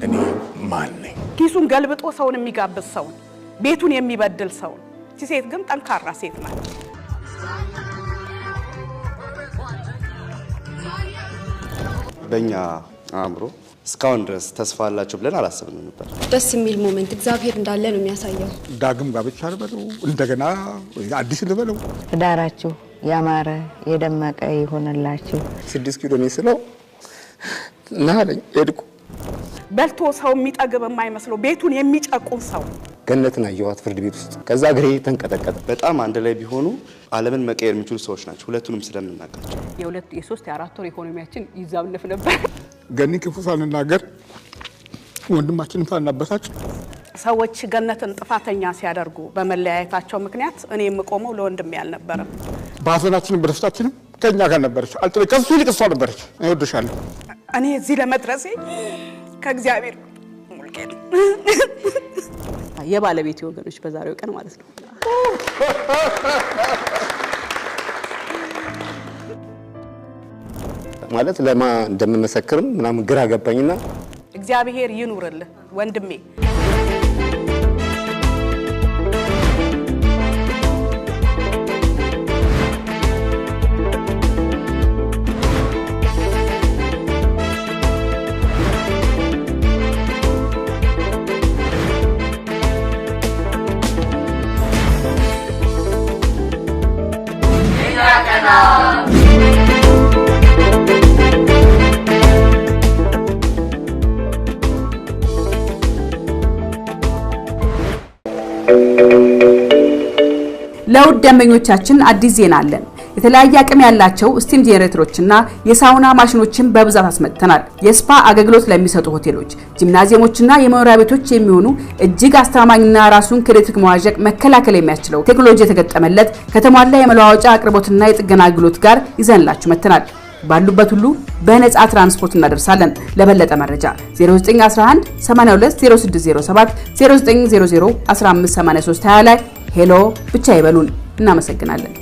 እኔ ማን ነኝ? ኪሱን ገልብጦ ሰውን የሚጋብዝ ሰው ቤቱን የሚበድል ሰው እቺ ሴት ግን ጠንካራ ሴት ናት በእኛ አእምሮ እስካሁን ድረስ ተስፋ አላችሁ ብለን አላሰብንም ነበር ደስ የሚል ሞመንት እግዚአብሔር እንዳለ ነው የሚያሳየው ዳግም ጋብቻ ልበለው እንደገና አዲስ ልበለው ዳራችሁ ያማረ የደመቀ ይሆንላችሁ 6 ኪሎ ሜትር ናለኝ ሄድኩ በልቶ ሰው የሚጠግብ የማይመስለው ቤቱን የሚጨቁን ሰው ገነትን አየዋት ፍርድ ቤት ውስጥ ከዛ ግሬ ተንቀጠቀጠ በጣም አንድ ላይ ቢሆኑ ዓለምን መቀየር የሚችሉ ሰዎች ናቸው ሁለቱንም ስለምናውቃቸው የሁለት የሶስት የአራት ወር ኢኮኖሚያችን ይዛብልፍ ነበር ገኒ ክፉ ሳንናገር ወንድማችንን ሳናበሳጭ ሰዎች ገነትን ጥፋተኛ ሲያደርጉ በመለያየታቸው ምክንያት እኔ የምቆመው ለወንድም ያልነበረም ባሰናችንን በደስታችንም ከኛ ጋር ነበረች አልተለከሱ ይልቅሷ ነበረች አይወድሻለሁ እኔ እዚህ ለመድረሴ ከእግዚአብሔር ሙልቄት የባለቤት ወገኖች በዛሬው ቀን ማለት ነው ማለት ለማ እንደምመሰክርም ምናምን ግራ ገባኝና እግዚአብሔር ይኑርልህ ወንድሜ ለውድ ደንበኞቻችን አዲስ ዜና አለን የተለያየ አቅም ያላቸው ስቲም ጄኔሬተሮችና የሳውና ማሽኖችን በብዛት አስመጥተናል የስፓ አገልግሎት ለሚሰጡ ሆቴሎች ጂምናዚየሞችና የመኖሪያ ቤቶች የሚሆኑ እጅግ አስተማማኝና ራሱን ከኤሌክትሪክ መዋዠቅ መከላከል የሚያስችለው ቴክኖሎጂ የተገጠመለት ከተሟላ የመለዋወጫ አቅርቦትና የጥገና አገልግሎት ጋር ይዘንላችሁ መጥተናል ባሉበት ሁሉ በነፃ ትራንስፖርት እናደርሳለን ለበለጠ መረጃ 0911 820607 0900 1583 ላይ ሄሎ ብቻ ይበሉን እናመሰግናለን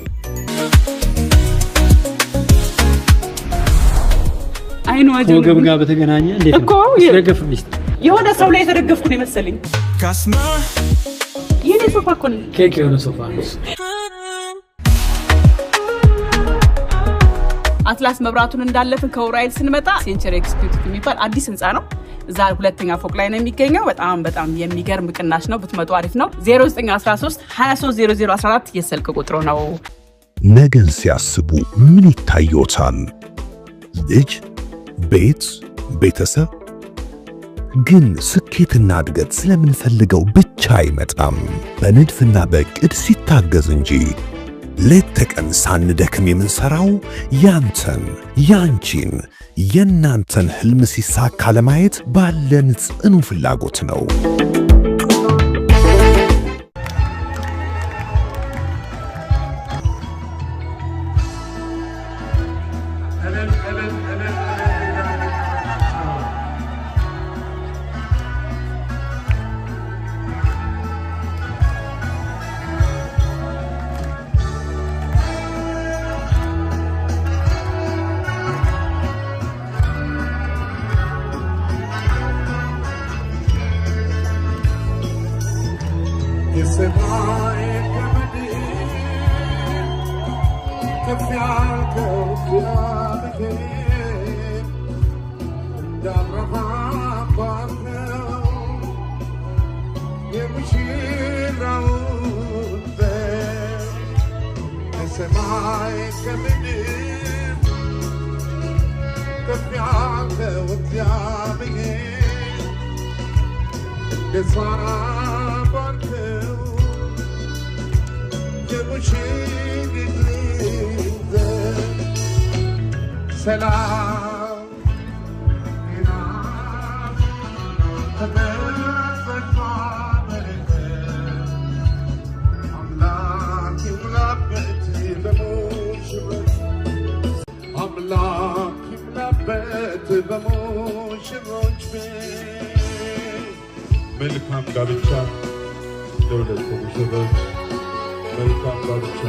አይኑ አጀው ወገብ ጋር በተገናኘ እንዴት ነው ስለገፍልሽ የሆነ ሰው ላይ የተደገፍኩ ነው መሰለኝ ካስማ የኔ ሶፋ እኮ ነው ኬክ የሆነ ሶፋ ነው አትላስ መብራቱን እንዳለፈን ከውራይል ስንመጣ ሴንቸሪ ኤክስኪዩቲቭ የሚባል አዲስ ህንጻ ነው እዛ ሁለተኛ ፎቅ ላይ ነው የሚገኘው በጣም የሚገርም ቅናሽ ነው ብትመጡ አሪፍ ነው 0913 230014 የስልክ ቁጥሩ ነው ነገን ሲያስቡ ምን ይታዩታል ልጅ ቤት ቤተሰብ ግን ስኬትና እድገት ስለምንፈልገው ብቻ አይመጣም በንድፍና በእቅድ ሲታገዝ እንጂ ሌት ተቀን ሳንደክም የምንሰራው ያንተን ያንቺን የናንተን ህልም ሲሳካ ለማየት ባለን ጽኑ ፍላጎት ነው መልካም ጋብቻ ለሁለቱ ሙሽሮች መልካም ጋብቻ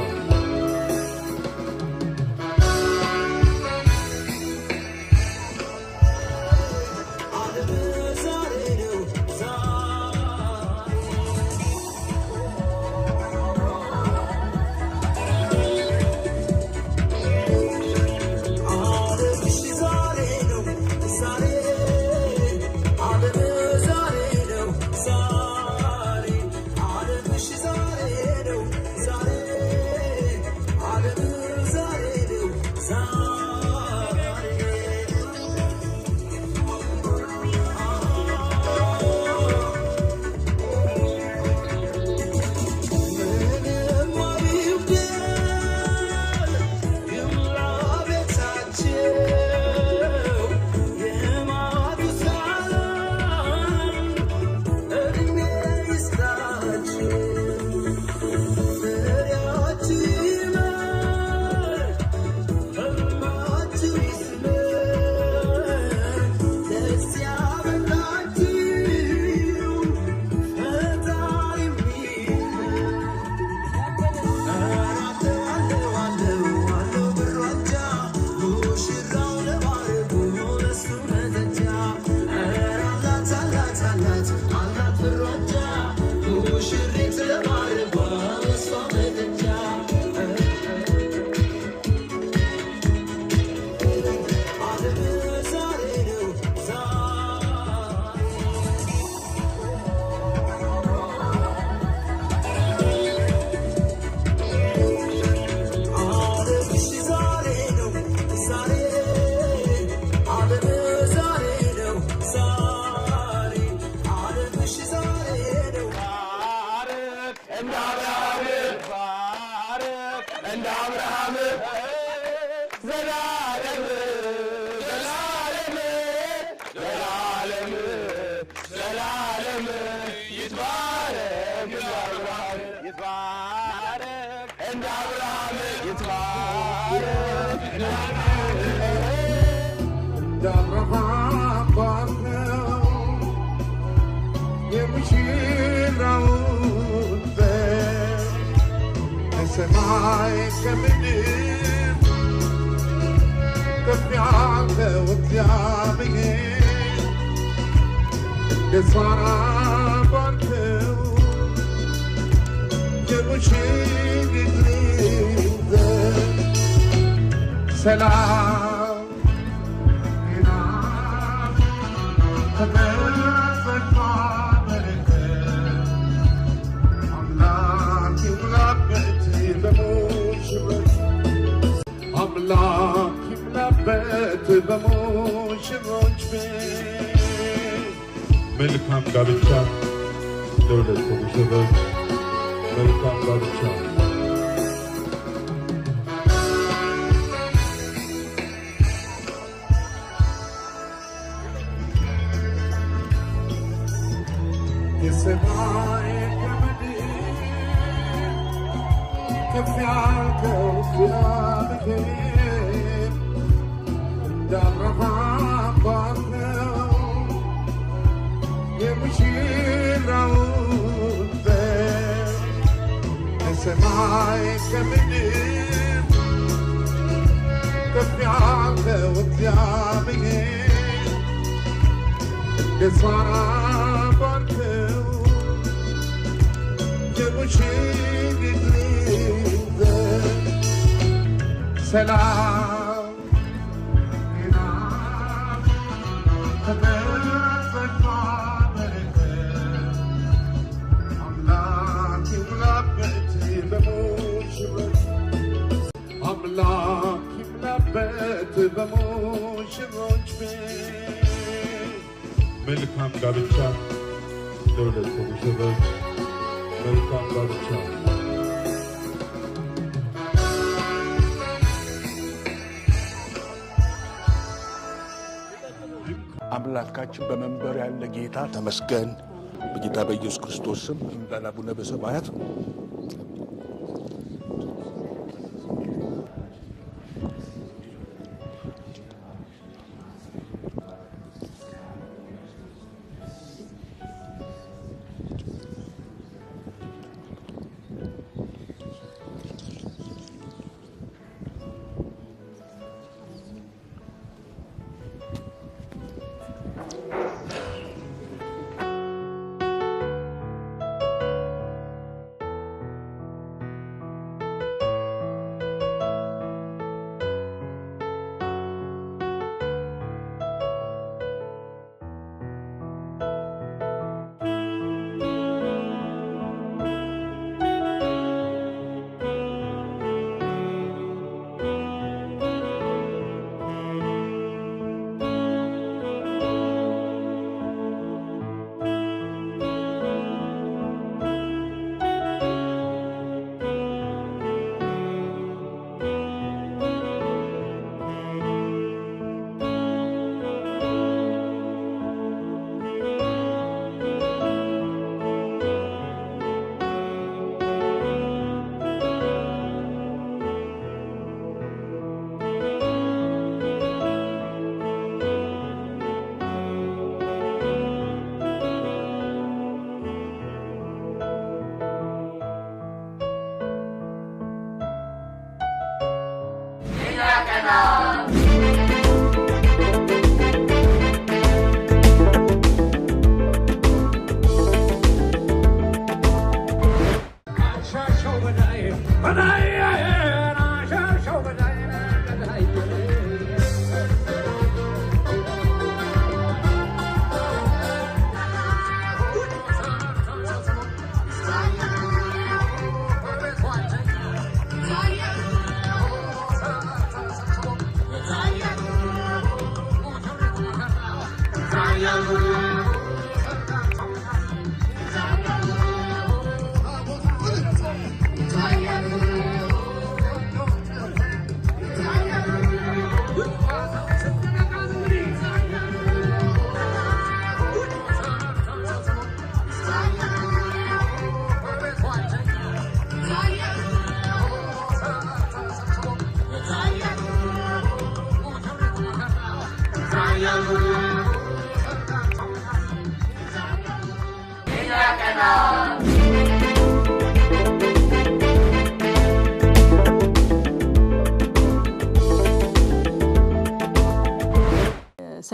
ከሰማይ ከምድር ከፍ ያለው እግዚአብሔር ደስታን ባርከው የሙሽሪት ሰላም ጤና ተበሰፋ በረከት አምላክ ይሙላበት በሙሽሮች አምላክ ይሙላበት በሙሽሮች ቤት መልካም ጋብቻ ለሁለቱ ሙሽሮች መልካም ጋብቻ የሰማይ ከምድር ከፍ ያልከው እግዚአብሔር እንደ አብርሃም ባርከው የሙሽራውን በር የሰማይ ከምድር ከፍ ያልከው እግዚአብሔር ደስታን ባርከው የሙሽሪት ሰላም ጤና ተበሰፋ በረከት አምላክ ይሙላበት በሙሽሮች አምላክ ይሙላበት በሙሽሮች ቤት መልካም ጋብቻ ለሁለቱ ሙሽሮች መልካም ጋብቻ አምላካችን በመንበር ያለ ጌታ ተመስገን። በጌታ በኢየሱስ ክርስቶስ ስም እንበል አቡነ በሰማያት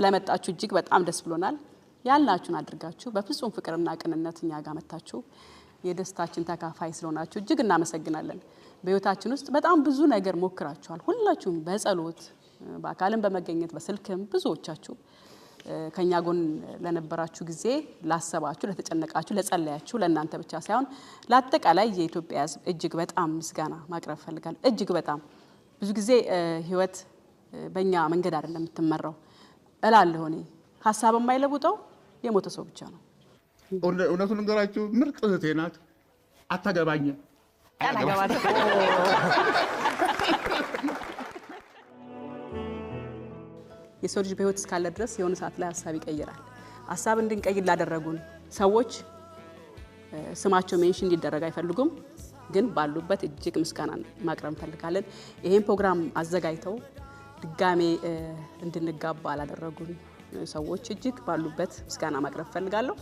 ስለመጣችሁ እጅግ በጣም ደስ ብሎናል። ያላችሁን አድርጋችሁ በፍጹም ፍቅርና ቅንነት እኛ ጋር መጣችሁ የደስታችን ተካፋይ ስለሆናችሁ እጅግ እናመሰግናለን። በህይወታችን ውስጥ በጣም ብዙ ነገር ሞክራችኋል። ሁላችሁም በጸሎት በአካልም በመገኘት በስልክም ብዙዎቻችሁ ከኛ ጎን ለነበራችሁ ጊዜ ላሰባችሁ፣ ለተጨነቃችሁ፣ ለጸለያችሁ ለእናንተ ብቻ ሳይሆን ለአጠቃላይ የኢትዮጵያ ሕዝብ እጅግ በጣም ምስጋና ማቅረብ ፈልጋለሁ። እጅግ በጣም ብዙ ጊዜ ህይወት በእኛ መንገድ አይደለም የምትመራው እላለሁ እኔ። ሀሳብ የማይለውጠው የሞተ ሰው ብቻ ነው። እውነቱን ንገራችሁ፣ ምርጥ እህቴ ናት። አታገባኝም። የሰው ልጅ በህይወት እስካለ ድረስ የሆነ ሰዓት ላይ ሀሳብ ይቀይራል። ሀሳብ እንድንቀይር ላደረጉን ሰዎች ስማቸው ሜንሽን እንዲደረግ አይፈልጉም፣ ግን ባሉበት እጅግ ምስጋና ማቅረብ እንፈልጋለን። ይሄን ፕሮግራም አዘጋጅተው ድጋሜ እንድንጋባ ላደረጉን ሰዎች እጅግ ባሉበት ምስጋና ማቅረብ ፈልጋለሁ።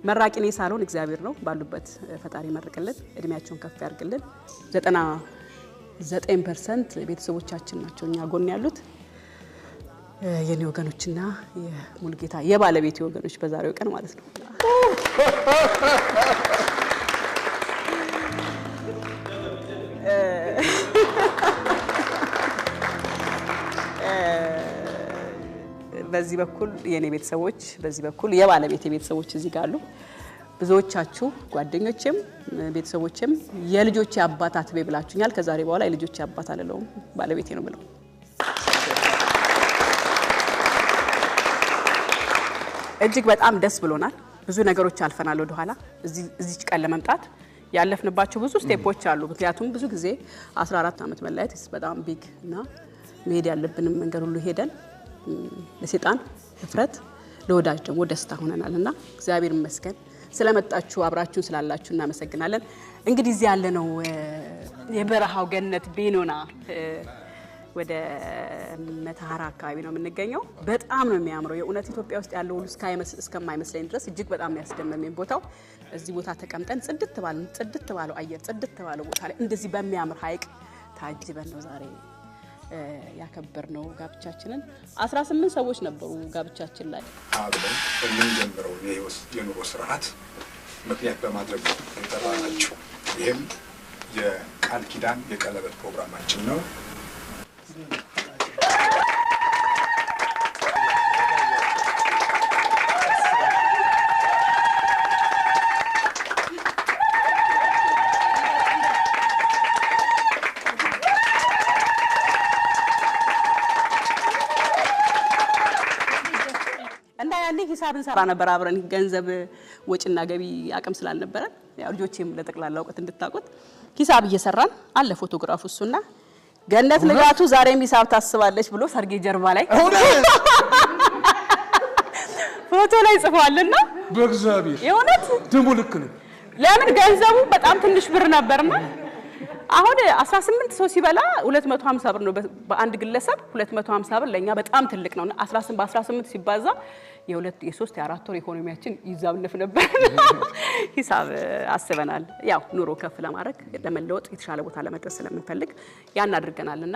መራቂኔ ሳልሆን እግዚአብሔር ነው። ባሉበት ፈጣሪ ይመርቅልን፣ እድሜያቸውን ከፍ ያርግልን። 99% ቤተሰቦቻችን ናቸው እኛ ጎን ያሉት የኔ ወገኖችና የሙልጌታ የባለቤት ወገኖች በዛሬው ቀን ማለት ነው። በዚህ በኩል የኔ ቤተሰቦች፣ በዚህ በኩል የባለቤት ቤተሰቦች እዚህ ጋር አሉ። ብዙዎቻችሁ ጓደኞቼም ቤተሰቦቼም የልጆቼ አባት አትቤ ብላችሁኛል። ከዛሬ በኋላ የልጆቼ አባት አልለውም፣ ባለቤቴ ነው ብለው። እጅግ በጣም ደስ ብሎናል። ብዙ ነገሮች አልፈናል ወደ ኋላ እዚህ ቀን ለመምጣት ያለፍንባቸው ብዙ ስቴፖች አሉ። ምክንያቱም ብዙ ጊዜ 14 ዓመት መለያየት በጣም ቢግ እና መሄድ ያለብንም መንገድ ሁሉ ሄደን ለሰይጣን ፍረት ለወዳጅ ደግሞ ደስታ ሆነናልና እግዚአብሔር ይመስገን ስለመጣችሁ አብራችሁን ስላላችሁ እናመሰግናለን። እንግዲህ እዚህ ያለ ነው የበረሃው ገነት ቤኖና ወደ መተሃራ አካባቢ ነው የምንገኘው። በጣም ነው የሚያምረው። የእውነት ኢትዮጵያ ውስጥ ያለው ሁሉ እስከማይመስለኝ ድረስ እጅግ በጣም ያስደመመኝ ቦታው እዚህ ቦታ ተቀምጠን ጽድት ባለው አየር ጽድት ባለው ቦታ ላይ እንደዚህ በሚያምር ሐይቅ ታጅበን ነው ዛሬ ያከበርነው ጋብቻችንን። 18 ሰዎች ነበሩ ጋብቻችን ላይ አብረን የምንጀምረው የኑሮ ስርዓት ምክንያት በማድረግ እንጠራናችሁ። ይህም የቃል ኪዳን የቀለበት ፕሮግራማችን ነው። ሂሳብ እንሰራ ነበር አብረን ገንዘብ ወጭና ገቢ አቅም ስላልነበረ ያው ልጆቼም ለጠቅላላ ወቀት እንድታቆት ሂሳብ እየሰራን አለ ፎቶግራፍ እሱና ገነት ንጋቱ ዛሬም ሂሳብ ታስባለች ብሎ ሰርጌ ጀርባ ላይ ፎቶ ላይ ጽፏልና በእግዚአብሔር የእውነት ደሙ ልክ ነው። ለምን ገንዘቡ በጣም ትንሽ ብር ነበርና አሁን 18 ሰው ሲበላ 250 ብር ነው በአንድ ግለሰብ 250 ብር ለኛ በጣም ትልቅ ነውና 18 በ18 ሲባዛ የ2 የ3 የ4 ወር ኢኮኖሚያችን ይዛብነፍ ነበር። ሂሳብ አስበናል። ያው ኑሮ ከፍ ለማድረግ ለመለወጥ የተሻለ ቦታ ለመድረስ ስለምንፈልግ ያን አድርገናልና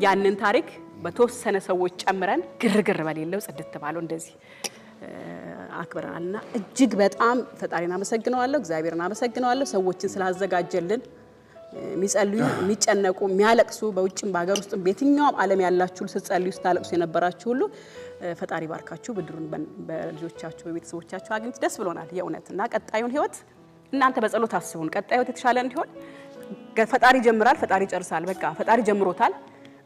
ያንን ታሪክ በተወሰነ ሰዎች ጨምረን ግርግር በሌለው ጽድት ባለው እንደዚህ አክብረናልና እጅግ በጣም ፈጣሪና አመሰግነዋለሁ። እግዚአብሔርና አመሰግነዋለሁ ሰዎችን ስላዘጋጀልን የሚጸልዩ የሚጨነቁ የሚያለቅሱ በውጭም በአገር ውስጥም በየትኛውም ዓለም ያላችሁ ስትጸልዩ ስታለቅሱ የነበራችሁ ሁሉ ፈጣሪ ባርካችሁ ብድሩን በልጆቻችሁ በቤተሰቦቻችሁ አግኝት ደስ ብሎናል የእውነትና ቀጣዩን ህይወት እናንተ በጸሎት አስቡን። ቀጣዩ የተሻለ እንዲሆን ፈጣሪ ጀምራል፣ ፈጣሪ ይጨርሳል። በቃ ፈጣሪ ጀምሮታል፣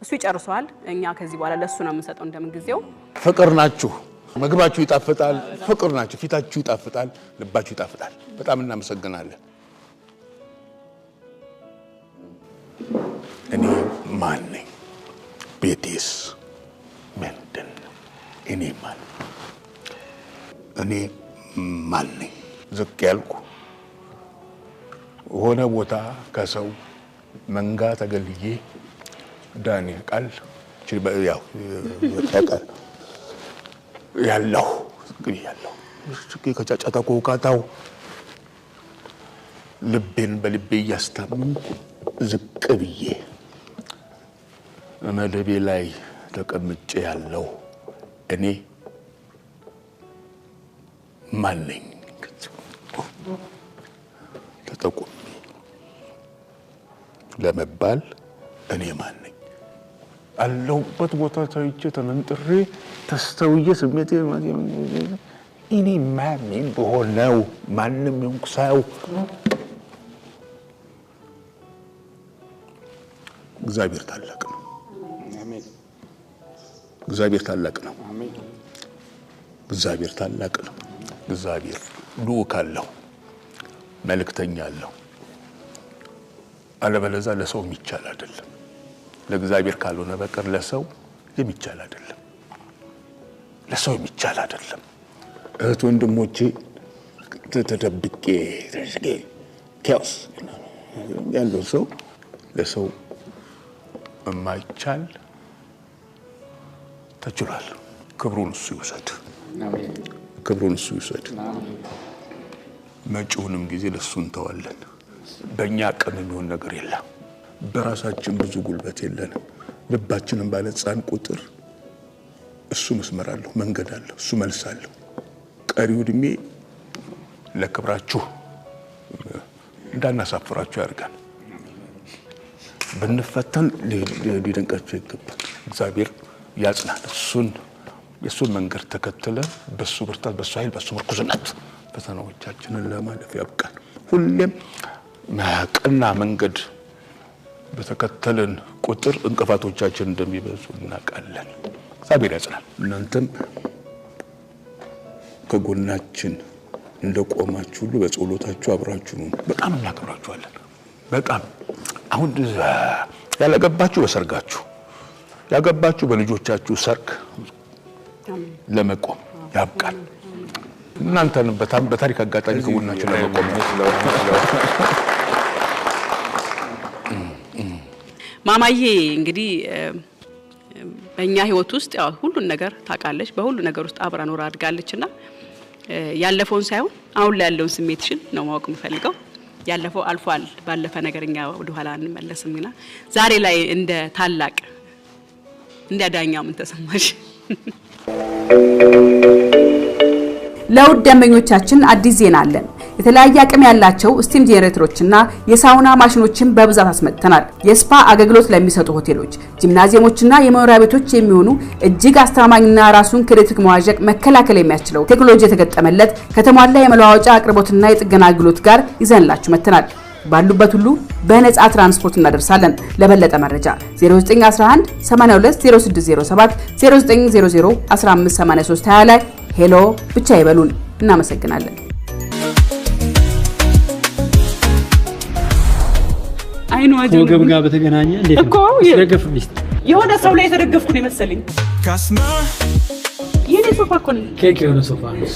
እሱ ይጨርሰዋል። እኛ ከዚህ በኋላ ለሱ ነው የምንሰጠው። እንደምን ጊዜው ፍቅር ናችሁ፣ ምግባችሁ ይጣፍጣል። ፍቅር ናችሁ፣ ፊታችሁ ይጣፍጣል፣ ልባችሁ ይጣፍጣል። በጣም እናመሰግናለን። እኔ ማን ነኝ? ቤቴስ ምንድን ነው? እኔ ማን ነኝ? ዝቅ ያልኩ ሆነ ቦታ ከሰው መንጋ ተገልዬ ዳን ያውቃል ያለው ከጫጫታ ከውካታው ልቤን በልቤ እያስታመምኩ ዝቅ ብዬ መለቤ ላይ ተቀምጬ ያለው እኔ ማን ነኝ ተጠቁሜ ለመባል እኔ ማን ነኝ አለሁበት ቦታ ታይቼ ተነንጥሬ ተስተውዬ ስሜቴ እኔ ማን ነኝ በሆነው ማንም ይሁን ሰው እግዚአብሔር ታላቅ ነው አሜን እግዚአብሔር ታላቅ ነው አሜን እግዚአብሔር ታላቅ ነው እግዚአብሔር ልዑክ አለው መልእክተኛ አለው አለበለዛ ለሰው የሚቻል አይደለም ለእግዚአብሔር ካልሆነ በቀር ለሰው የሚቻል አይደለም ለሰው የሚቻል አይደለም እህት ወንድሞቼ ተደብቄ ኬዎስ ያለው ሰው ለሰው የማይቻል ተችሏል ክብሩን እሱ ይወሰድ አሜን ክብሩን እሱ ይወሰድ አሜን መጪውንም ጊዜ ለሱ እንተዋለን በእኛ አቅም የሚሆን ነገር የለም በራሳችን ብዙ ጉልበት የለንም ልባችንን ባለጻን ቁጥር እሱ መስመር አለው መንገድ አለው እሱ መልስ አለው ቀሪው እድሜ ለክብራችሁ እንዳናሳፍራችሁ ያርጋል ብንፈተን ሊደንቃችሁ ይገባል እግዚአብሔር ያጽናል እሱን የሱን መንገድ ተከትለን በሱ ብርታት በሱ ኃይል በሱ ምርኩዝነት ፈተናዎቻችንን ለማለፍ ያብቃል ሁሌም ቀና መንገድ በተከተለን ቁጥር እንቅፋቶቻችን እንደሚበዙ እናውቃለን እግዚአብሔር ያጽናል እናንተም ከጎናችን እንደቆማችሁ ሁሉ በጸሎታችሁ አብራችሁ ነው በጣም እናከብራችኋለን በጣም አሁን ያለገባችሁ በሰርጋችሁ ያገባችሁ በልጆቻችሁ ሰርግ ለመቆም ያብቃል እናንተን በታሪክ አጋጣሚ ከጎናችሁ ለመቆም ማማዬ እንግዲህ በእኛ ህይወት ውስጥ ያው ሁሉን ነገር ታውቃለች በሁሉ ነገር ውስጥ አብራ ኖራ አድጋለችና ያለፈውን ሳይሆን አሁን ላይ ያለውን ስሜትሽን ነው ማወቅ የምፈልገው ያለፈው አልፏል ባለፈ ነገርኛ ወደ ኋላ እንመለስምና ዛሬ ላይ እንደ ታላቅ እንደ ዳኛው ምን ተሰማሽ ለውድ ደንበኞቻችን አዲስ ዜና አለን የተለያየ አቅም ያላቸው ስቲም ጄኔሬተሮችና የሳውና ማሽኖችን በብዛት አስመጥተናል የስፓ አገልግሎት ለሚሰጡ ሆቴሎች ጂምናዚየሞችና የመኖሪያ ቤቶች የሚሆኑ እጅግ አስተማማኝና ራሱን ከኤሌክትሪክ መዋዠቅ መከላከል የሚያስችለው ቴክኖሎጂ የተገጠመለት ከተሟላ የመለዋወጫ አቅርቦትና የጥገና አገልግሎት ጋር ይዘንላችሁ መጥተናል ባሉበት ሁሉ በነፃ ትራንስፖርት እናደርሳለን ለበለጠ መረጃ 0911 820607 0900 1583 20 ላይ ሄሎ ብቻ ይበሉን እናመሰግናለን አይኑ አጆ ወገብ ጋር በተገናኘ እንዴት ነው ስለገፍልሽ የሆነ ሰው ላይ ተደገፍኩ ነው መሰለኝ ካስማ የኔ ሶፋ ኮን ኬክ የሆነ ሶፋ ነው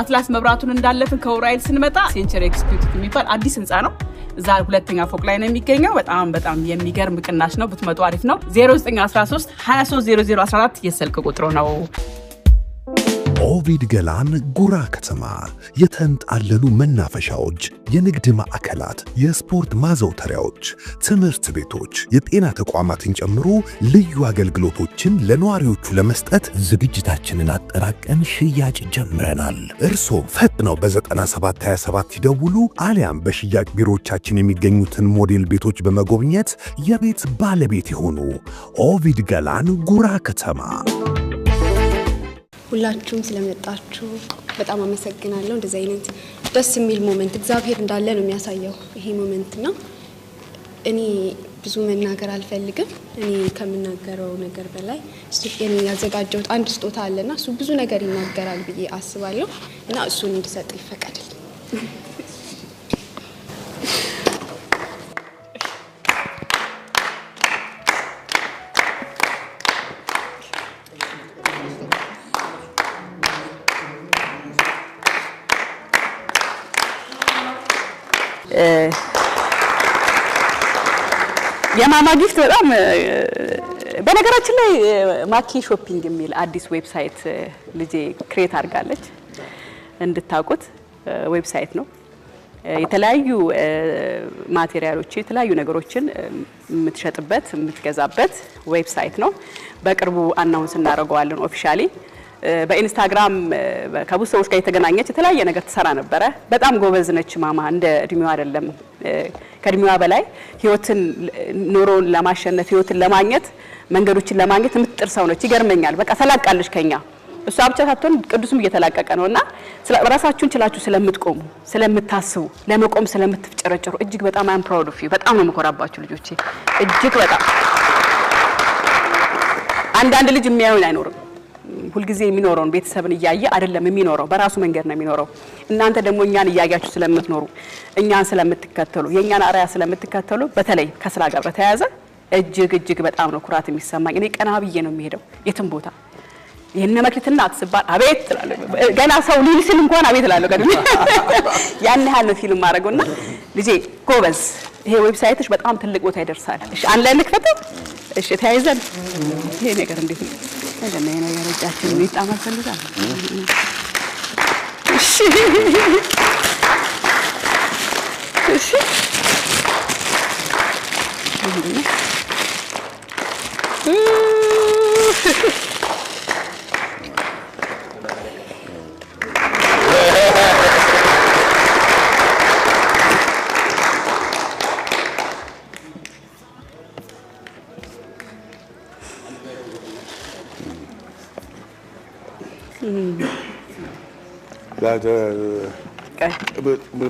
አትላስ መብራቱን እንዳለፍን ከውራይል ስንመጣ ሴንቸሪ ኤክስኪዩቲቭ የሚባል አዲስ ህንጻ ነው እዛ ሁለተኛ ፎቅ ላይ ነው የሚገኘው በጣም የሚገርም ቅናሽ ነው ብትመጡ አሪፍ ነው 0913 230014 የስልክ ቁጥሩ ነው ኦቪድ ገላን ጉራ ከተማ የተንጣለሉ መናፈሻዎች የንግድ ማዕከላት የስፖርት ማዘውተሪያዎች ትምህርት ቤቶች የጤና ተቋማትን ጨምሮ ልዩ አገልግሎቶችን ለነዋሪዎቹ ለመስጠት ዝግጅታችንን አጠራቀን ሽያጭ ጀምረናል እርሶ ፈጥነው በ9727 ይደውሉ አሊያም በሽያጭ ቢሮዎቻችን የሚገኙትን ሞዴል ቤቶች በመጎብኘት የቤት ባለቤት ይሁኑ ኦቪድ ገላን ጉራ ከተማ ሁላችሁም ስለመጣችሁ በጣም አመሰግናለሁ እንደዚህ አይነት ደስ የሚል ሞመንት እግዚአብሔር እንዳለ ነው የሚያሳየው ይሄ ሞመንትና እኔ ብዙ መናገር አልፈልግም እኔ ከምናገረው ነገር በላይ እኔ ያዘጋጀሁት አንድ ስጦታ አለና እሱ ብዙ ነገር ይናገራል ብዬ አስባለሁ እና እሱን እንድሰጥ ይፈቀድልኝ የማማ ጊፍት በጣም በነገራችን ላይ ማኪ ሾፒንግ የሚል አዲስ ዌብሳይት ልጄ ክሬት አድርጋለች እንድታውቁት ዌብሳይት ነው የተለያዩ ማቴሪያሎች የተለያዩ ነገሮችን የምትሸጥበት የምትገዛበት ዌብሳይት ነው። በቅርቡ አናውንስ እናደርገዋለን ኦፊሻሊ። በኢንስታግራም ከብዙ ሰዎች ጋር የተገናኘች የተለያየ ነገር ትሰራ ነበረ። በጣም ጎበዝ ነች ማማ። እንደ እድሜዋ አይደለም ከእድሜዋ በላይ ህይወትን ኑሮን ለማሸነፍ ህይወትን ለማግኘት መንገዶችን ለማግኘት የምትጥር ሰው ነች። ይገርመኛል። በቃ ተላቃለች ከኛ። እሷ ብቻ ሳትሆን ቅዱስም እየተላቀቀ ነውና ራሳችሁን ችላችሁ ስለምትቆሙ ስለምታስቡ ለመቆም ስለምትፍጨረጨሩ እጅግ በጣም አም ፕራውድ ኦፍ ዩ። በጣም ነው የምኮራባችሁ ልጆቼ እጅግ በጣም። አንዳንድ ልጅ የሚያዩን አይኖርም። ሁልጊዜ የሚኖረውን ቤተሰብን እያየ አይደለም የሚኖረው፣ በራሱ መንገድ ነው የሚኖረው። እናንተ ደግሞ እኛን እያያችሁ ስለምትኖሩ እኛን ስለምትከተሉ የኛን አርአያ ስለምትከተሉ በተለይ ከስራ ጋር በተያያዘ እጅግ በጣም ነው ኩራት የሚሰማኝ። እኔ ቀና ብዬ ነው የሚሄደው የትም ቦታ። የነ መክሊትና አትስባል አቤት ትላለህ። ገና ሰው ሊልስል እንኳን አቤት እላለሁ። ቀድሜ ያን ያህል ነው ፊልም ማድረግና ልጄ ጎበዝ። ይሄ ዌብሳይትሽ በጣም ትልቅ ቦታ ይደርሳል። እሺ አንላይን ልክፈተው። እሺ ተያይዘን ይሄ ነገር እንዴት ነው እንደነ ነው ያረጃችን ይጣማል ፈልጋል። እሺ እሺ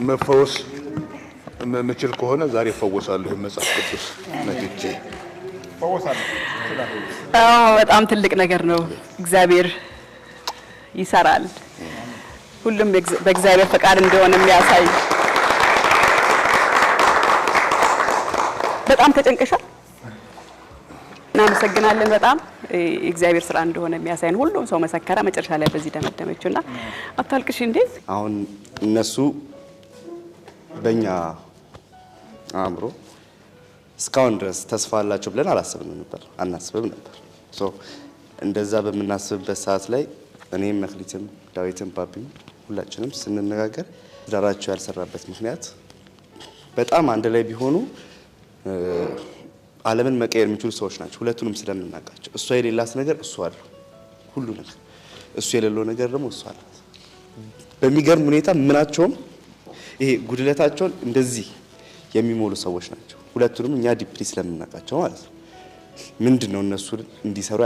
መፈወስ ምችል ከሆነ ዛሬ ፈወሳለሁ። መጽሐፍ ቅዱስ ነግቼ ፈወሳለሁ። በጣም ትልቅ ነገር ነው። እግዚአብሔር ይሰራል። ሁሉም በእግዚአብሔር ፈቃድ እንደሆነ የሚያሳይ። በጣም ተጨንቀሻል። እናመሰግናለን። በጣም እግዚአብሔር ስራ እንደሆነ የሚያሳይን ሁሉም ሰው መሰከረ። መጨረሻ ላይ በዚህ ደመደመችውና አታልቅሽ እንዴ። አሁን እነሱ በእኛ አእምሮ እስካሁን ድረስ ተስፋ አላቸው ብለን አናስብም ነበር። እንደዛ በምናስብበት ሰዓት ላይ እኔም መክሊትም ዳዊትም ባቢም ሁላችንም ስንነጋገር ትዳራቸው ያልሰራበት ምክንያት በጣም አንድ ላይ ቢሆኑ ዓለምን መቀየር የሚችሉ ሰዎች ናቸው። ሁለቱንም ስለምናውቃቸው እሷ የሌላት ነገር እሱ አለ ሁሉ ነገር፣ እሱ የሌለው ነገር ደግሞ እሱ አለ። በሚገርም ሁኔታ ምናቸውም ይሄ ጉድለታቸውን እንደዚህ የሚሞሉ ሰዎች ናቸው። ሁለቱንም እኛ ዲፕሊ ስለምናውቃቸው ማለት ነው። ምንድነው እነሱ እንዲሰሩ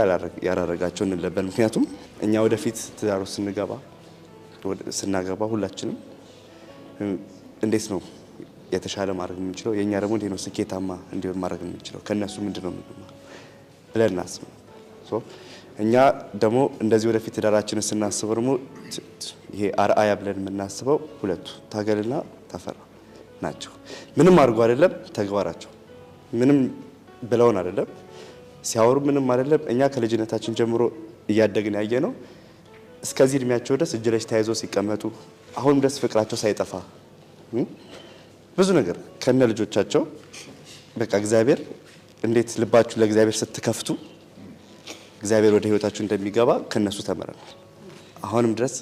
ያላረጋቸው እንለበል። ምክንያቱም እኛ ወደፊት ትዳሩ ስናገባ ሁላችንም እንዴት ነው የተሻለ ማድረግ የምንችለው፣ የኛ ደግሞ እንዴት ነው ስኬታማ እንዲሆን ማድረግ የምንችለው፣ ከነሱ ምንድነው ብለን እናስብ። እኛ ደግሞ እንደዚህ ወደፊት ትዳራችንን ስናስበው ደግሞ ይሄ አርአያ ብለን የምናስበው ሁለቱ ታገልና ተፈራ ናቸው። ምንም አድርጎ አይደለም ተግባራቸው፣ ምንም ብለውን አይደለም ሲያወሩ፣ ምንም አይደለም። እኛ ከልጅነታችን ጀምሮ እያደግን ያየነው እስከዚህ እድሜያቸው ድረስ እጅ ለእጅ ተያይዘው ሲቀመጡ አሁንም ድረስ ፍቅራቸው ሳይጠፋ ብዙ ነገር ከነ ልጆቻቸው በቃ እግዚአብሔር እንዴት ልባችሁ ለእግዚአብሔር ስትከፍቱ እግዚአብሔር ወደ ህይወታችሁ እንደሚገባ ከነሱ ተመረናል። አሁንም ድረስ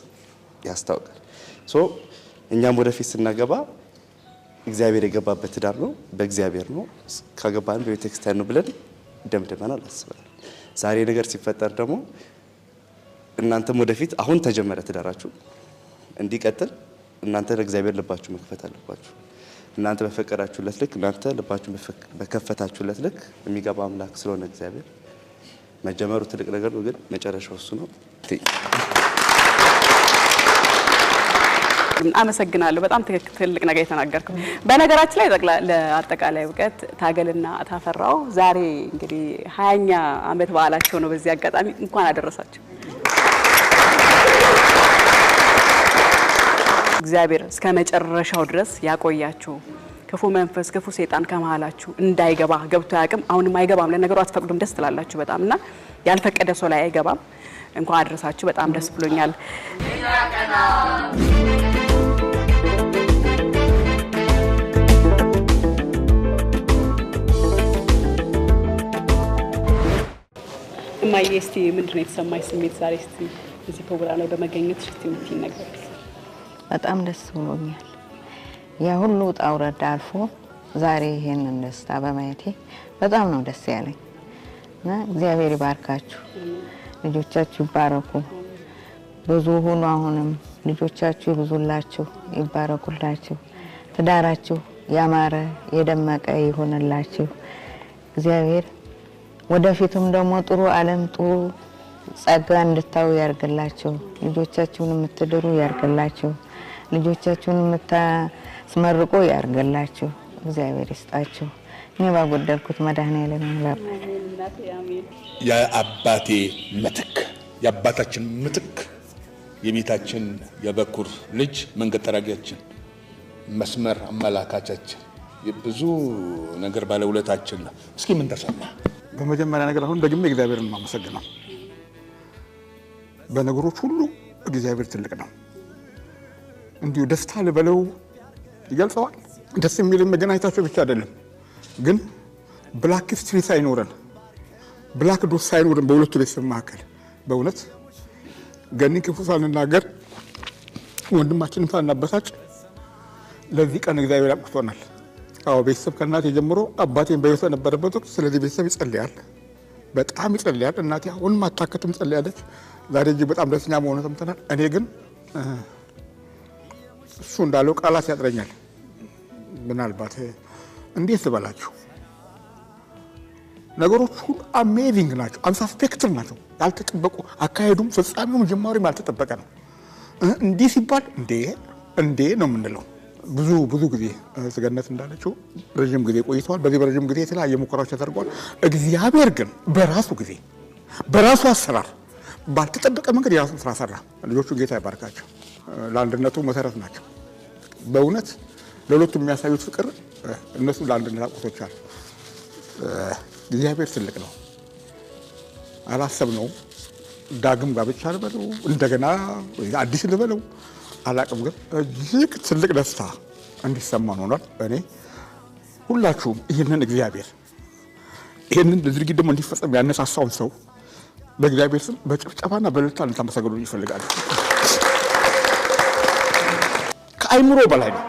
ያስታውቃል። እኛም ወደፊት ስናገባ እግዚአብሔር የገባበት ትዳር ነው፣ በእግዚአብሔር ነው፣ ካገባን በቤተክርስቲያን ነው ብለን ደምድመናል፣ አስበናል። ዛሬ ነገር ሲፈጠር ደግሞ እናንተም ወደፊት አሁን ተጀመረ ትዳራችሁ እንዲቀጥል እናንተ ለእግዚአብሔር ልባችሁ መክፈት አለባችሁ። እናንተ በፈቀዳችሁለት ልክ፣ እናንተ ልባችሁ በከፈታችሁለት ልክ የሚገባ አምላክ ስለሆነ እግዚአብሔር መጀመሩ ትልቅ ነገር ነው፣ ግን መጨረሻው እሱ ነው። አመሰግናለሁ። በጣም ትልቅ ነገር የተናገርከው። በነገራችን ላይ ለአጠቃላይ እውቀት ታገልና ታፈራው ዛሬ እንግዲህ 20ኛ ዓመት በዓላቸው ነው። በዚህ አጋጣሚ እንኳን አደረሳችሁ። እግዚአብሔር እስከ መጨረሻው ድረስ ያቆያችሁ። ክፉ መንፈስ ክፉ ሰይጣን ከመሃላችሁ እንዳይገባ ገብቶ ያቅም አሁንም አይገባም። ለነገሩ አትፈቅዱም፣ ደስ ትላላችሁ በጣምና ያልፈቀደ ሰው ላይ አይገባም። እንኳን አደረሳችሁ። በጣም ደስ ብሎኛል። እማዬ እስቲ ምንድነው የተሰማኝ ስሜት ዛሬ እስቲ እዚህ ፕሮግራም ላይ በመገኘት እስቲ ምትይ ነገር? በጣም ደስ ብሎኛል። ያ ሁሉ ጣውረድ አልፎ ዛሬ ይሄንን ደስታ በማየቴ በጣም ነው ደስ ያለኝ እና እግዚአብሔር ይባርካችሁ ልጆቻችሁ ይባረኩ ብዙ ሆኖ አሁንም ልጆቻችሁ ይብዙላችሁ ይባረኩላችሁ ትዳራችሁ ያማረ የደመቀ ይሆንላችሁ እግዚአብሔር ወደፊትም ደግሞ ጥሩ ዓለም ጥሩ ጸጋ እንድታዩ ያርግላችሁ ልጆቻችሁን የምትድሩ ያርግላችሁ ልጆቻችሁን የምታስመርቁ ያርግላችሁ እግዚአብሔር ይስጣችሁ እኔ ባጎደልኩት መድኃኔዓለም ይላል የአባቴ ምትክ የአባታችን ምትክ የቤታችን የበኩር ልጅ መንገድ ጠራጊያችን መስመር አመላካቻችን ብዙ ነገር ባለውለታችን ነው እስኪ ምን ተሰማ በመጀመሪያ ነገር አሁን ደግሜ እግዚአብሔርን ማመሰግነው በነገሮች ሁሉ እግዚአብሔር ትልቅ ነው እንዲሁ ደስታ ለበለው ይገልጸዋል ደስ የሚል መገናኘታቸው ብቻ አይደለም ግን ብላክ ስትሪት ሳይኖረን ብላክ ዶት ሳይኖረን በሁለቱ ቤተሰብ መካከል በእውነት ገኒ ክፉ ሳንናገር ወንድማችንን ሳናበሳጭ ለዚህ ቀን እግዚአብሔር አቅቶናል አዎ ቤተሰብ ከእናቴ ጀምሮ አባቴን በሕይወት ነበረበት ወቅት ስለዚህ ቤተሰብ ይጸልያል በጣም ይጸልያል እናቴ አሁን ማታከትም ጸልያለች ዛሬ እጅግ በጣም ደስተኛ መሆኑን ሰምተናል እኔ ግን እሱ እንዳለው ቃላት ያጥረኛል ምናልባት እንዴት ልበላችሁ ነገሮች ሁሉ አሜዚንግ ናቸው አንሳስፔክትድ ናቸው ያልተጠበቁ አካሄዱም ፍጻሜውም ጅማሬውም ያልተጠበቀ ነው እንዲህ ሲባል እንዴ ነው የምንለው ብዙ ጊዜ ስገነት እንዳለችው ረጅም ጊዜ ቆይተዋል በዚህ በረጅም ጊዜ የተለያየ ሙከራዎች ተደርገዋል እግዚአብሔር ግን በራሱ ጊዜ በራሱ አሰራር ባልተጠበቀ መንገድ የራሱን ስራ ሰራ ልጆቹ ጌታ ይባርካቸው ለአንድነቱ መሰረት ናቸው በእውነት ለሁለቱ የሚያሳዩት ፍቅር እነሱ ለአንድነት አቆቶቻል እግዚአብሔር ትልቅ ነው አላሰብነው ዳግም ጋብቻ ልበለው እንደገና አዲስ ልበለው አላቅም ግን እጅግ ትልቅ ደስታ እንዲሰማን ሆኗል እኔ ሁላችሁም ይህንን እግዚአብሔር ይህንን ድርጊት ደግሞ እንዲፈጸም ያነሳሳውን ሰው በእግዚአብሔር ስም በጭብጨባና በእልልታ እንድታመሰግኑ ይፈልጋሉ ከአይምሮ በላይ ነው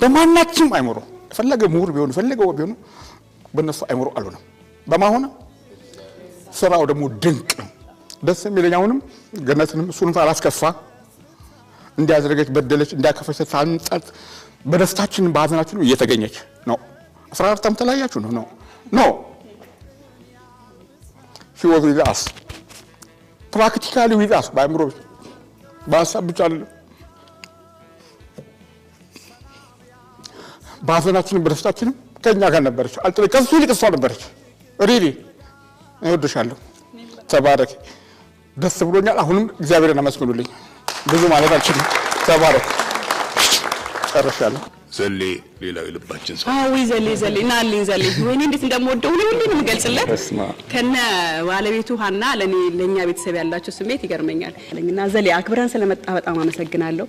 በማናችንም አይምሮ ፈለገ ምሁር ቢሆን ፈለገው ቢሆን በእነሱ አይምሮ አልሆነም በማሆነ ስራው ደግሞ ድንቅ ነው ደስ የሚለኝ አሁንም ገነትንም እሱንም አላስከፋ እንዲያደርገች በደለች እንዲያከፈች ሳንጸጥ በደስታችን በሐዘናችን እየተገኘች ነው 14 ዓመት ተለያያችሁ ነው she was with us practically with us በአይምሮ በሀሳብ ብቻ አይደለም በሐዘናችንም በደስታችንም ከኛ ጋር ነበረች ከሱ ይልቅ እሷ ነበረች ሪሊ እወድሻለሁ ተባረክ ደስ ብሎኛል አሁንም እግዚአብሔርን አመስግኑልኝ ብዙ ማለት አልችልም ተባረክ ጨርሻለሁ ዘሌ ሌላው ልባችን ሰው አዎ ዘሌ ናልኝ ዘሌ ወይኔ እንዴት እንደምወደው ሁሉንም ገልጽለት ከነ ባለቤቱ ሀና ለኛ ቤተሰብ ያላችሁ ስሜት ይገርመኛል እና ዘሌ አክብረን ስለመጣ በጣም አመሰግናለሁ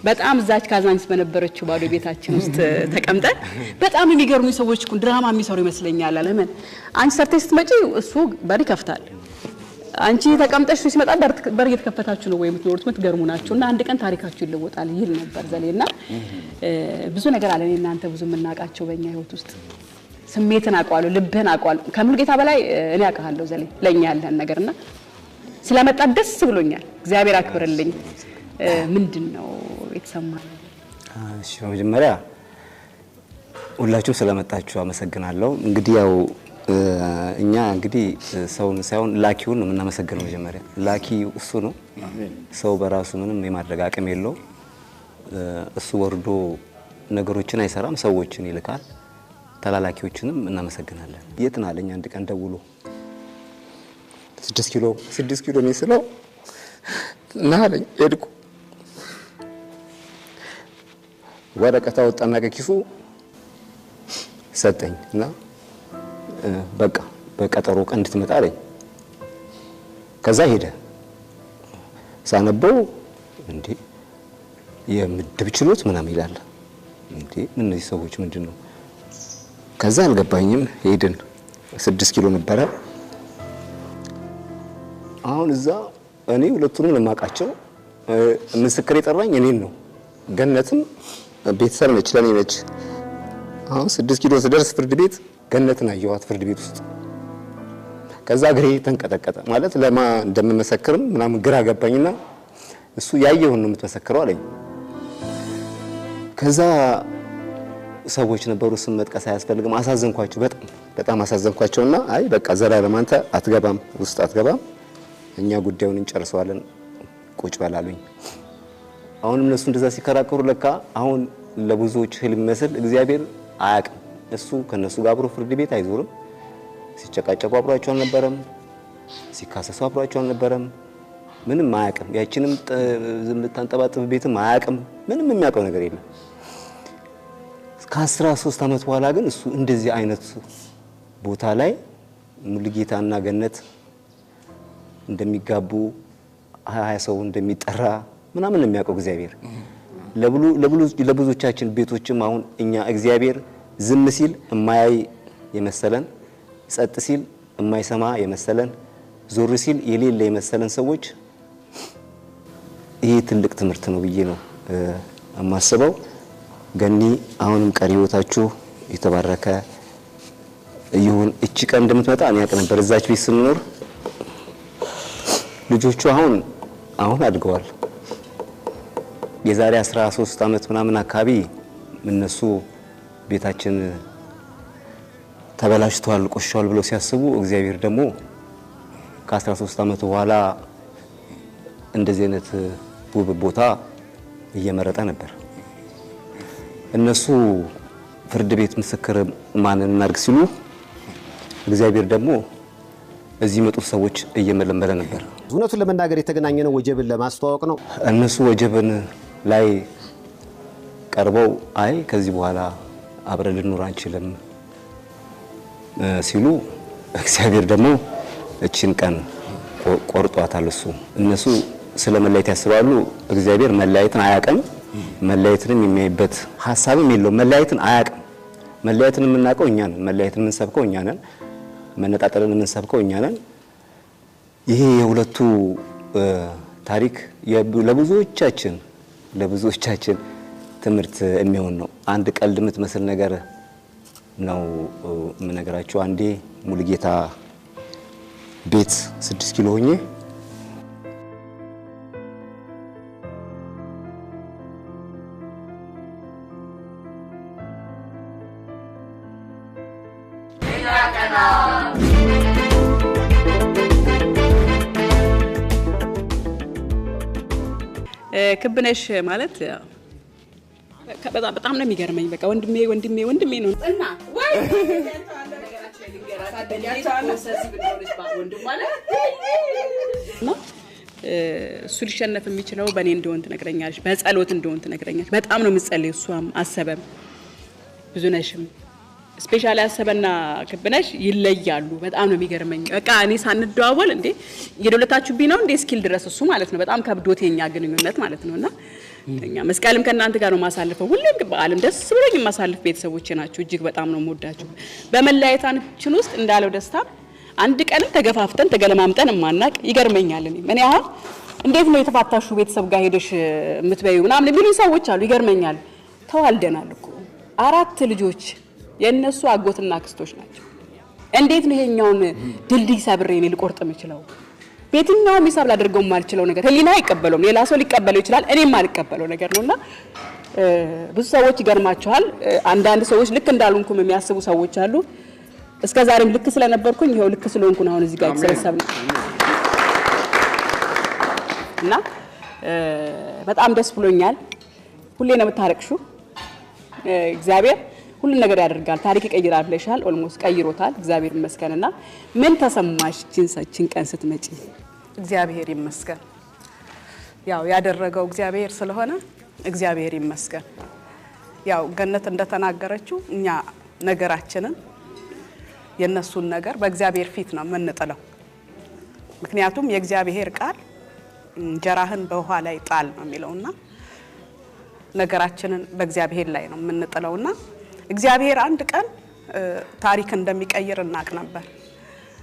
በጣም እዛች ካዛንስ በነበረችው ባዶ ቤታችን ውስጥ ተቀምጠን በጣም የሚገርሙ ሰዎች ድራማ የሚሰሩ ይመስለኛል ለምን አንቺ ሰርተሽ ስትመጪ እሱ በር ይከፍታል አንቺ ተቀምጠሽ ሲመጣ በር እየተከፈታችሁ ነው ወይ የምትኖሩት ምትገርሙ ናችሁና አንድ ቀን ታሪካችሁ ይለወጣል ይል ነበር ዘሌና ብዙ ነገር አለ እናንተ ብዙ የምናውቃቸው በእኛ ህይወት ውስጥ ስሜትን አቋሉ ልብህን አቋሉ ከሙሉ ጌታ በላይ እኔ አውቃለሁ ዘሌ ለኛ ያለን ነገርና ስለመጣ ደስ ብሎኛል እግዚአብሔር አክብርልኝ ምንድነው የተሰማኝ እሺ መጀመሪያ ሁላችሁም ስለመጣችሁ አመሰግናለሁ እንግዲህ ያው እኛ እንግዲህ ሰውን ሳይሆን ላኪውን ነው የምናመሰግነው መጀመሪያ ላኪ እሱ ነው ሰው በራሱ ምንም የማድረግ አቅም የለው እሱ ወርዶ ነገሮችን አይሰራም ሰዎችን ይልካል ተላላኪዎችንም እናመሰግናለን የት ናለኝ አንድ ቀን ደውሎ 6 ኪሎ ነው ስለው ናለኝ ሄድኩ ወረቀት አወጣና ከኪሱ ሰጠኝና በቃ በቀጠሮ ቀን እንድትመጣ አለኝ ከዛ ሄደ ሳነበው እንዴ የምድብ ችሎት ምናምን ይላል እንዴ እነዚህ ሰዎች ምንድነው ከዛ አልገባኝም ሄድን 6 ኪሎ ነበር አሁን እዛ እኔ ሁለቱንም ለማቃቸው ምስክር የጠራኝ እኔን ነው ገነትም ቤተሰብ ነች ለኔ ነች። አሁን 6 ኪሎ ስደርስ ፍርድ ቤት ገነትን አየኋት ፍርድ ቤት ውስጥ። ከዛ እግሬ ተንቀጠቀጠ። ማለት ለማ እንደምመሰክርም ምናምን ግራ ገባኝና እሱ ያየውን ነው የምትመሰክረው አለኝ። ከዛ ሰዎች ነበሩ ስም መጥቀስ አያስፈልግም። አሳዘንኳቸው፣ በጣም አሳዘንኳቸውና አይ በቃ ዘላለም አንተ አትገባም፣ ውስጥ አትገባም፣ እኛ ጉዳዩን እንጨርሰዋለን፣ ቁጭ በላሉኝ። አሁን እነሱ እንደዛ ሲከራከሩ ለካ አሁን ለብዙዎች ህልም መስል እግዚአብሔር አያውቅም። እሱ ከነሱ ጋር አብሮ ፍርድ ቤት አይዞርም። ሲጨቃጨቁ አብሯቸው አልነበረም፣ ሲካሰሱ አብሯቸው አልነበረም። ምንም አያውቅም። ያቺንም ዝም ታንጠባጥብ ቤትም አያውቅም። ምንም የሚያውቀው ነገር የለም። ከ13 ዓመት በኋላ ግን እሱ እንደዚህ አይነት ቦታ ላይ ሙሉጌታና ገነት እንደሚጋቡ 20 ሰው እንደሚጠራ ምናምን የሚያውቀው እግዚአብሔር ለብዙዎቻችን ቤቶችም አሁን እኛ እግዚአብሔር ዝም ሲል የማያይ የመሰለን ጸጥ ሲል የማይሰማ የመሰለን ዞር ሲል የሌለ የመሰለን ሰዎች ይሄ ትልቅ ትምህርት ነው ብዬ ነው የማስበው። ገኒ አሁንም ቀሪ ህይወታችሁ የተባረከ ይሁን። እቺ ቀን እንደምትመጣ እኔ ያውቅ ነበር። እዛች ቤት ስንኖር ልጆቹ አሁን አድገዋል። የዛሬ 13 ዓመት ምናምን አካባቢ እነሱ ቤታችን ተበላሽቷል ቆሽሿል ብለው ሲያስቡ እግዚአብሔር ደግሞ ከ13 ዓመት በኋላ እንደዚህ አይነት ውብ ቦታ እየመረጠ ነበር። እነሱ ፍርድ ቤት ምስክር ማንን እናድርግ ሲሉ እግዚአብሔር ደግሞ እዚህ መጡት ሰዎች እየመለመለ ነበር። እውነቱን ለመናገር የተገናኘ ነው ወጀብን ለማስተዋወቅ ነው። እነሱ ወጀብን ላይ ቀርበው አይ ከዚህ በኋላ አብረን ልንኖር አንችልም ሲሉ እግዚአብሔር ደግሞ እቺን ቀን ቆርጧታል። እነሱ ስለ መለያየት ያስባሉ። እግዚአብሔር መለያየትን አያውቅም። መለያየትንም የሚያይበት ሐሳብም የለውም። መለያየትን አያውቅም። መለያየትን የምናውቀው እኛ ነን። መለያየትን የምንሰብከው እኛ ነን። መነጣጠልን የምንሰብከው እኛ ነን። ይሄ የሁለቱ ታሪክ ለብዙዎቻችን ትምህርት የሚሆን ነው። አንድ ቀልድ የምትመስል ነገር ነው የምነግራችሁ። አንዴ ሙሉጌታ ቤት 6 ኪሎ ሆኜ ክብነሽ ማለት በጣም ነው የሚገርመኝ። በቃ ወንድሜ ነው እና ወይ እሱ ሊሸነፍ የሚችለው በእኔ እንደሆነ ትነግረኛለች፣ በጸሎት እንደሆነ ትነግረኛለች። በጣም ነው የምጸልይ። እሷም አሰበም ብዙነሽም ስፔሻሊ አሰበና ክብነሽ ይለያሉ። በጣም ነው የሚገርመኝ። በቃ እኔ ሳንደዋወል እንዴ የደውለታችሁብኝ ነው እንዴ ስኪል ድረስ እሱ ማለት ነው። በጣም ከብዶት የኛ ግንኙነት ማለት ነውና እኛ መስቀልም ከእናንተ ጋር ነው ማሳልፈው። ሁሌም በዓለም ደስ ብሎኝ ማሳልፍ ቤተሰቦቼ ናችሁ። እጅግ በጣም ነው የምወዳችሁ። በመለያየታችን ውስጥ እንዳለው ደስታ አንድ ቀንም ተገፋፍተን ተገለማምጠን ማናቅ ይገርመኛል። እኔ አሁን እንዴት ነው የተፋታሹ ቤተሰብ ጋር ሄደሽ የምትበዩ ምናምን የሚሉ ሰዎች አሉ። ይገርመኛል። ተዋልደናል እኮ 4 ልጆች የነሱ አጎትና አክስቶች ናቸው። እንዴት ነው ይሄኛውን ድልድይ ሰብሬ እኔ ልቆርጥ የምችለው? ቤትኛውም ሂሳብ ላደርገው የማልችለው ነገር ህሊና አይቀበለውም። ሌላ ሰው ሊቀበለው ይችላል፣ እኔም ማልቀበለው ነገር ነውና ብዙ ሰዎች ይገርማቸዋል። አንዳንድ ሰዎች ልክ እንዳልሆንኩም የሚያስቡ ሰዎች አሉ። እስከዛሬም ልክ ስለነበርኩኝ ይሄው ልክ ስለሆንኩ ነው አሁን እዚህ ጋር ተሰብስበን እና በጣም ደስ ብሎኛል። ሁሌ ነው የምታረቅሹ። እግዚአብሔር ሁሉ ነገር ያደርጋል፣ ታሪክ ይቀይራል ብለሻል። ኦልሞስት ቀይሮታል። እግዚአብሔር ይመስገንና ምን ተሰማሽ ጂንሳችን ቀን ስትመጪ? እግዚአብሔር ይመስገን። ያው ያደረገው እግዚአብሔር ስለሆነ እግዚአብሔር ይመስገን። ያው ገነት እንደተናገረችው እኛ ነገራችንን የነሱን ነገር በእግዚአብሔር ፊት ነው የምንጥለው። ምክንያቱም የእግዚአብሔር ቃል እንጀራህን በውሃ ላይ ጣል ነው የሚለውና ነገራችንን በእግዚአብሔር ላይ ነው የምንጥለውና እግዚአብሔር አንድ ቀን ታሪክ እንደሚቀይር እናቅ ነበር።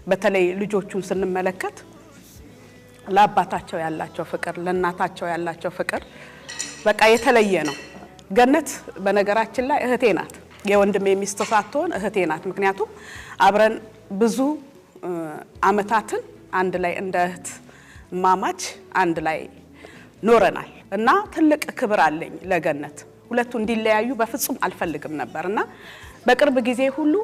በተለይ ልጆቹን ስንመለከት ለአባታቸው ያላቸው ፍቅር፣ ለእናታቸው ያላቸው ፍቅር በቃ የተለየ ነው። ገነት በነገራችን ላይ እህቴ ናት የወንድሜ ሚስት ሳትሆን እህቴ ናት ምክንያቱም አብረን ብዙ አመታትን አንድ ላይ እንደ እህት ማማች አንድ ላይ ኖረናል እና ትልቅ ክብር አለኝ ለገነት ሁለቱ እንዲለያዩ በፍጹም አልፈልግም ነበርና በቅርብ ጊዜ ሁሉ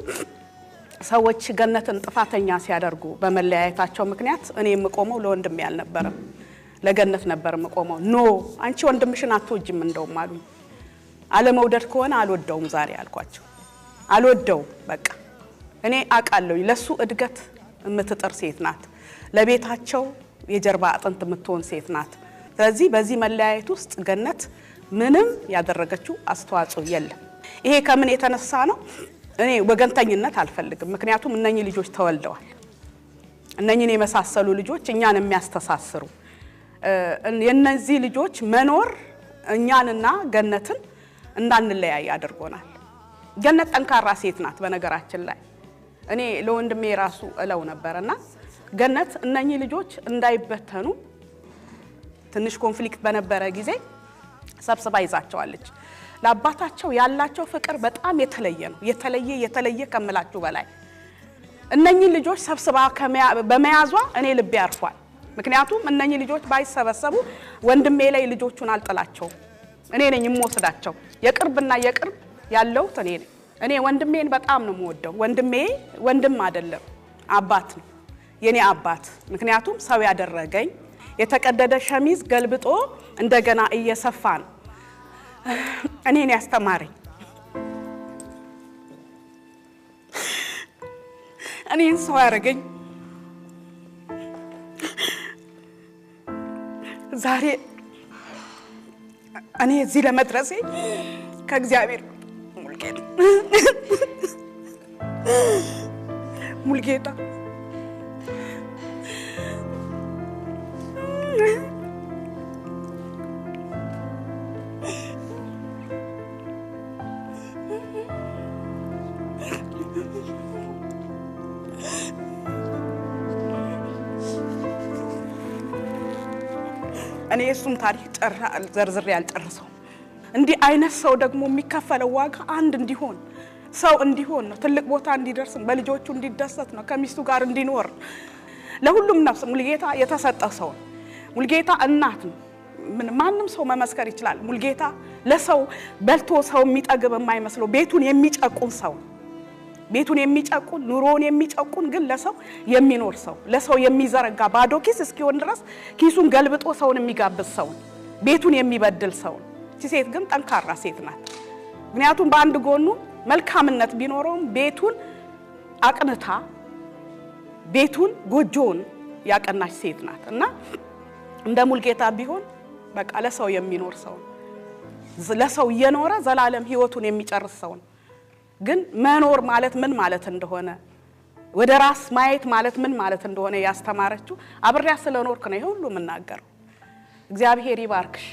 ሰዎች ገነትን ጥፋተኛ ሲያደርጉ በመለያየታቸው ምክንያት እኔ የምቆመው ለወንድሜ ያልነበረም ለገነት ነበር የምቆመው ኖ አንቺ ወንድምሽን አትወጂም እንደውም አሉኝ አለመውደድ ከሆነ አልወደውም ዛሬ አልኳቸው አልወደው በቃ እኔ አቃለሁ ለሱ እድገት የምትጥር ሴት ናት ለቤታቸው የጀርባ አጥንት የምትሆን ሴት ናት ስለዚህ በዚህ መለያየት ውስጥ ገነት ምንም ያደረገችው አስተዋጽኦ የለም ይሄ ከምን የተነሳ ነው እኔ ወገንተኝነት አልፈልግም ምክንያቱም እነኚህ ልጆች ተወልደዋል እነኚህን የመሳሰሉ ልጆች እኛን የሚያስተሳስሩ የነዚህ ልጆች መኖር እኛንና ገነትን እንዳንለያይ አድርጎናል ገነት ጠንካራ ሴት ናት በነገራችን ላይ እኔ ለወንድሜ ራሱ እለው ነበርና ገነት እነኚህ ልጆች እንዳይበተኑ ትንሽ ኮንፍሊክት በነበረ ጊዜ ሰብስባ ይዛቸዋለች ለአባታቸው ያላቸው ፍቅር በጣም የተለየ ነው የተለየ ከመላችሁ በላይ እነኚህ ልጆች ሰብስባ በመያዟ እኔ ልቤ አርፏል ምክንያቱም እነኚህ ልጆች ባይሰበሰቡ ወንድሜ ላይ ልጆቹን አልጥላቸው እኔ ነኝ የምወስዳቸው የቅርብና የቅርብ ያለው እኔ ወንድሜን በጣም ነው የምወደው ወንድሜ ወንድም አይደለም አባት ነው የኔ አባት ምክንያቱም ሰው ያደረገኝ የተቀደደ ሸሚዝ ገልብጦ እንደገና እየሰፋን እኔን ያስተማረኝ እኔን ሰው ያደረገኝ ዛሬ እኔ እዚህ ለመድረሴ ከእግዚአብሔር ሙልጌታ እኔ እሱም ታሪክ ዘርዝሬ ያልጨርሰው እንዲህ አይነት ሰው ደግሞ የሚከፈለው ዋጋ አንድ እንዲሆን ሰው እንዲሆን ነው ትልቅ ቦታ እንዲደርስ በልጆቹ እንዲደሰት ነው ከሚስቱ ጋር እንዲኖር ለሁሉም ነፍስ ሙልጌታ የተሰጠ ሰው ሙልጌታ እናት ነው ማንንም ሰው መመስከር ይችላል ሙልጌታ ለሰው በልቶ ሰው የሚጠግብ የማይመስለው ቤቱን የሚጨቁን ሰው ቤቱን የሚጨቁን ኑሮውን የሚጨቁን ግን ለሰው የሚኖር ሰው ለሰው የሚዘረጋ ባዶ ኪስ እስኪሆን ድረስ ኪሱን ገልብጦ ሰውን የሚጋብዝ ሰው ቤቱን የሚበድል ሰው ሴት ግን ጠንካራ ሴት ናት ምክንያቱም በአንድ ጎኑ መልካምነት ቢኖረውም ቤቱን አቅንታ ቤቱን ጎጆውን ያቀናች ሴት ናት እና እንደ ሙልጌታ ቢሆን በቃ ለሰው የሚኖር ሰው ለሰው የኖረ ዘላለም ህይወቱን የሚጨርስ ሰው ግን መኖር ማለት ምን ማለት እንደሆነ ወደ ራስ ማየት ማለት ምን ማለት እንደሆነ ያስተማረችው አብሪያ ስለኖርክ ነው ሁሉ መናገር እግዚአብሔር ይባርክሽ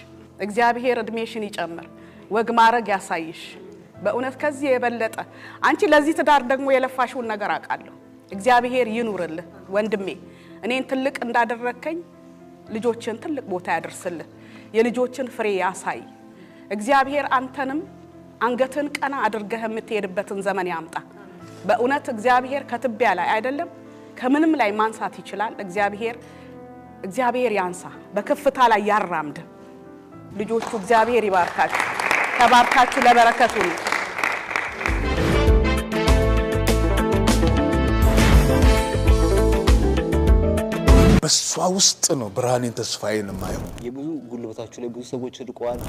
እግዚአብሔር እድሜሽን ይጨምር ወግ ማረግ ያሳይሽ በእውነት ከዚህ የበለጠ አንቺ ለዚህ ትዳር ደግሞ የለፋሽውን ነገር አቃለሁ እግዚአብሔር ይኑርልህ ወንድሜ እኔን ትልቅ እንዳደረከኝ ልጆችን ትልቅ ቦታ ያደርስልህ የልጆችን ፍሬ ያሳይ እግዚአብሔር አንተንም አንገትን ቀና አድርገህ የምትሄድበትን ዘመን ያምጣ በእውነት እግዚአብሔር ከትቢያ ላይ አይደለም ከምንም ላይ ማንሳት ይችላል እግዚአብሔር ያንሳ በከፍታ ላይ ያራምድ ልጆቹ እግዚአብሔር ይባርካችሁ ተባርካችሁ ለበረከቱ ነው በሷ ውስጥ ነው ብርሃኔን ተስፋዬን ማየው የብዙ ጉልበታችሁ ላይ ብዙ ሰዎች ድቀዋል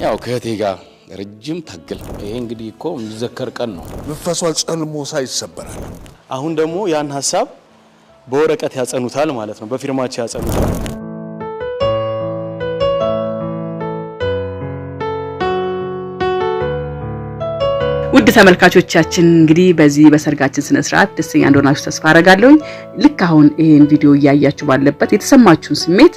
ያው ከእቴ ጋር ረጅም ታገል ይሄ እንግዲህ እኮ የሚዘከር ቀን ነው መንፈሷ ጸልሞ ሳይሰበራል አሁን ደግሞ ያን ሐሳብ በወረቀት ያጸኑታል ማለት ነው በፊርማቸው ያጸኑታል ውድ ተመልካቾቻችን እንግዲህ በዚህ በሰርጋችን ስነ ስርዓት ደስተኛ እንደሆናችሁ ተስፋ አደርጋለሁ ልክ አሁን ይሄን ቪዲዮ ያያያችሁ ባለበት የተሰማችሁን ስሜት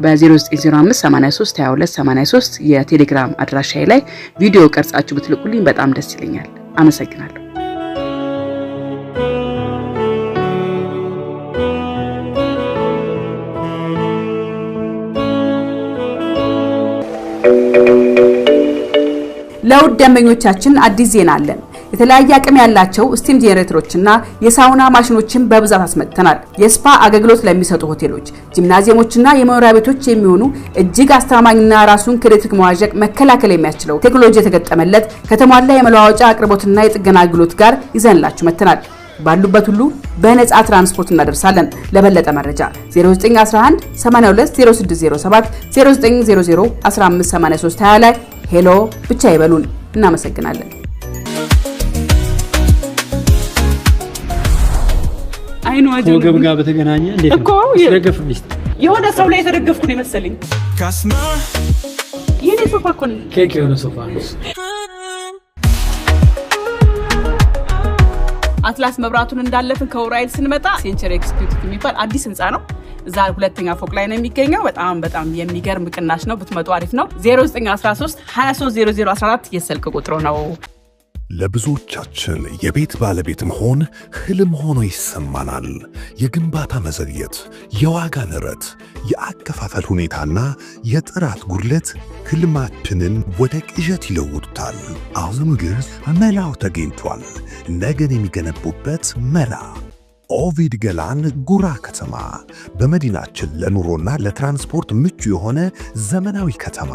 በ0905832283 የቴሌግራም አድራሻዬ ላይ ቪዲዮ ቀርጻችሁ ብትልኩልኝ በጣም ደስ ይለኛል አመሰግናለሁ ለውድ ደንበኞቻችን አዲስ ዜና አለን። የተለያየ አቅም ያላቸው ስቲም ጄኔሬተሮችና የሳውና ማሽኖችን በብዛት አስመጥተናል። የስፓ አገልግሎት ለሚሰጡ ሆቴሎች፣ ጂምናዚየሞችና የመኖሪያ ቤቶች የሚሆኑ እጅግ አስተማማኝና ራሱን ከኤሌክትሪክ መዋዠቅ መከላከል የሚያስችለው ቴክኖሎጂ የተገጠመለት ከተሟላ የመለዋወጫ አቅርቦትና የጥገና አገልግሎት ጋር ይዘንላችሁ መጥተናል። ባሉበት ሁሉ በነፃ ትራንስፖርት እናደርሳለን። ለበለጠ መረጃ 0911 820607 0900 158320 ላይ ሄሎ ብቻ ይበሉን። እናመሰግናለን። አይኑ አጀው ወገብ ጋር በተገናኘ እንዴት ነው? ስለገፍ ሚስት የሆነ ሰው ላይ የተደገፍኩ ነው መሰለኝ። የኔ ሶፋ እኮ ነው። ኬክ የሆነ ሶፋ ነው። አትላስ መብራቱን እንዳለፍን ከኡራኤል ስንመጣ ሴንቸሪ ኤክስኪዩቲቭ የሚባል አዲስ ህንጻ ነው። እዛ ሁለተኛ ፎቅ ላይ ነው የሚገኘው። በጣም የሚገርም ቅናሽ ነው። ብትመጡ አሪፍ ነው። 0913 230014 የስልክ ቁጥሩ ነው። ለብዙዎቻችን የቤት ባለቤት መሆን ህልም ሆኖ ይሰማናል። የግንባታ መዘግየት፣ የዋጋ ንረት፣ የአከፋፈል ሁኔታና የጥራት ጉድለት ህልማችንን ወደ ቅዠት ይለውጡታል። አሁን ግን መላው ተገኝቷል። ነገን የሚገነቡበት መላ ኦቪድ ገላን ጉራ ከተማ በመዲናችን ለኑሮና ለትራንስፖርት ምቹ የሆነ ዘመናዊ ከተማ።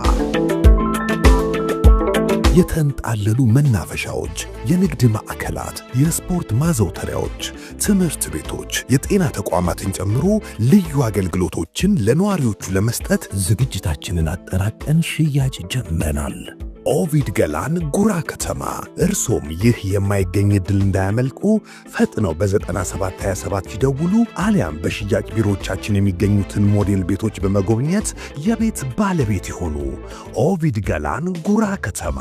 የተንጣለሉ መናፈሻዎች፣ የንግድ ማዕከላት፣ የስፖርት ማዘውተሪያዎች፣ ትምህርት ቤቶች፣ የጤና ተቋማትን ጨምሮ ልዩ አገልግሎቶችን ለነዋሪዎቹ ለመስጠት ዝግጅታችንን አጠናቀን ሽያጭ ጀምረናል። ኦቪድ ገላን ጉራ ከተማ። እርሶም ይህ የማይገኝ ዕድል እንዳያመልጡ ፈጥነው በ9727 ይደውሉ፣ አሊያም በሽያጭ ቢሮዎቻችን የሚገኙትን ሞዴል ቤቶች በመጎብኘት የቤት ባለቤት ይሆኑ። ኦቪድ ገላን ጉራ ከተማ።